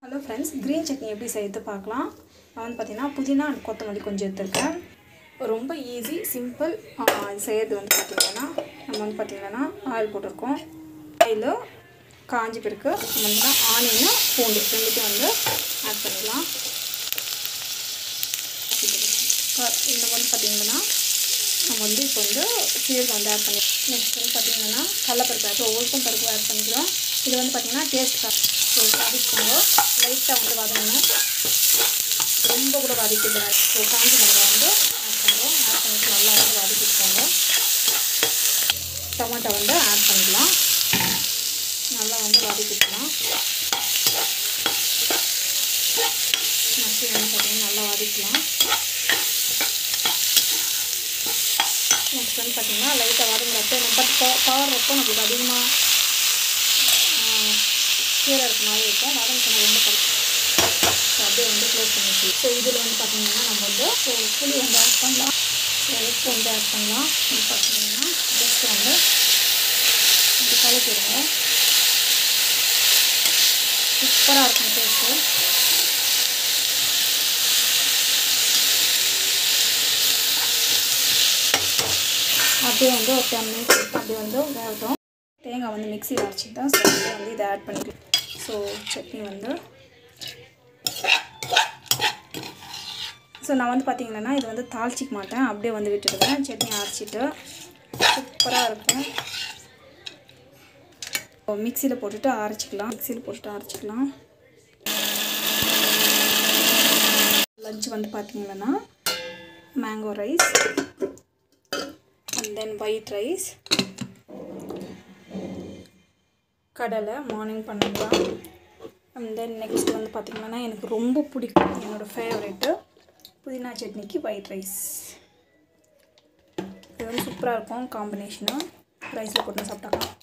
Hello friends, green chutney எப்படி செய்யறது பார்க்கலாம். நான் வந்து பாத்தீங்கன்னா புதினா and கொத்தமல்லி கொஞ்சம் எடுத்துர்க்கேன். ரொம்ப ஈஸி சிம்பிள் செய்யறது வந்து பாத்தீங்கன்னா நம்ம வந்து பாத்தீங்கன்னா ஆயில் போட்டுருக்கோம். ஆயில் காஞ்ச பிறகு நம்ம வந்து ஆனியன் பூண்டு ரெண்டுத்தையும் வந்து ஆட் பண்ணிடலாம். இந்த வந்து பாத்தீங்கன்னா நம்ம வந்து இப்போ வந்து சீரகம் வந்து ஆட் பண்ணி நெக்ஸ்ட் வந்து பாத்தீங்கன்னா கடலைப்பருப்பு ஒவ்வொருக்கும் பருப்பு ஆட் பண்ணிக்கிறோம். இது வந்து பாத்தீங்கன்னா டேஸ்ட் ஸோ வதக்கணும் லைட்டாக வந்து வதங்கணும் ரொம்ப கூட வதக்கிடுவேன். ஸோ காஞ்சி மிளகாய் வந்து ஆட் பண்ணுறோம். ஆட் பண்ணிட்டு நல்லா வந்து வதக்கிட்டாங்க. டொமேட்டோ வந்து ஆட் பண்ணிக்கலாம். நல்லா வந்து வதக்கிக்கலாம். நெக்ஸ்ட் வந்து பார்த்திங்கன்னா நல்லா வதக்கலாம். நெக்ஸ்ட் வந்து பார்த்திங்கன்னா லைட்டாக வதங்குறப்போ பட் பாடுறப்போ நம்மளுக்கு அதிகமாக கீரை இருக்க மாதிரி இருக்கும். வதங்கினா ரொம்ப ஸோ அப்படியே வந்து க்ளோஸ் பண்ணிச்சு. ஸோ இதில் வந்து பார்த்திங்கன்னா நம்ம வந்து புளி வந்து ஆட் பண்ணலாம். உப்பு வந்து ஆட் பண்ணலாம். இது பார்த்திங்கன்னா ஜஸ்ட் வந்து இது கலக்கிடுவோம். சூப்பராக இருக்கும் டேஸ்ட்டு. அப்படியே வந்து ஒரு 10 மினிட்ஸ் அப்படியே வந்து வேகட்டும். தேங்காய் வந்து மிக்ஸியில் அரைச்சிட்டேன். ஸோ அப்படியே வந்து இதை ஆட் பண்ணிக்கலாம். ஸோ சட்னி வந்து ஸோ நான் வந்து பார்த்திங்கன்னா இது வந்து தாளிச்சிக்க மாட்டேன். அப்படியே வந்து விட்டுடுவேன். சட்னி அரைச்சிட்டு சூப்பராக இருக்கும். மிக்ஸியில் போட்டுட்டு அரைச்சிக்கலாம். லஞ்ச் வந்து பார்த்திங்கன்னா mango rice and then white rice கடலை மார்னிங் பண்ணிக்கலாம். அண்ட் தென் நெக்ஸ்ட் வந்து பார்த்திங்கன்னா எனக்கு ரொம்ப பிடிக்கும் என்னோடய ஃபேவரெட்டு புதினா சட்னிக்கு ஒயிட் ரைஸ். இது வந்து சூப்பராக இருக்கும் காம்பினேஷனாக ரைஸில் போட்டு சாப்பிட்டாக்கலாம்.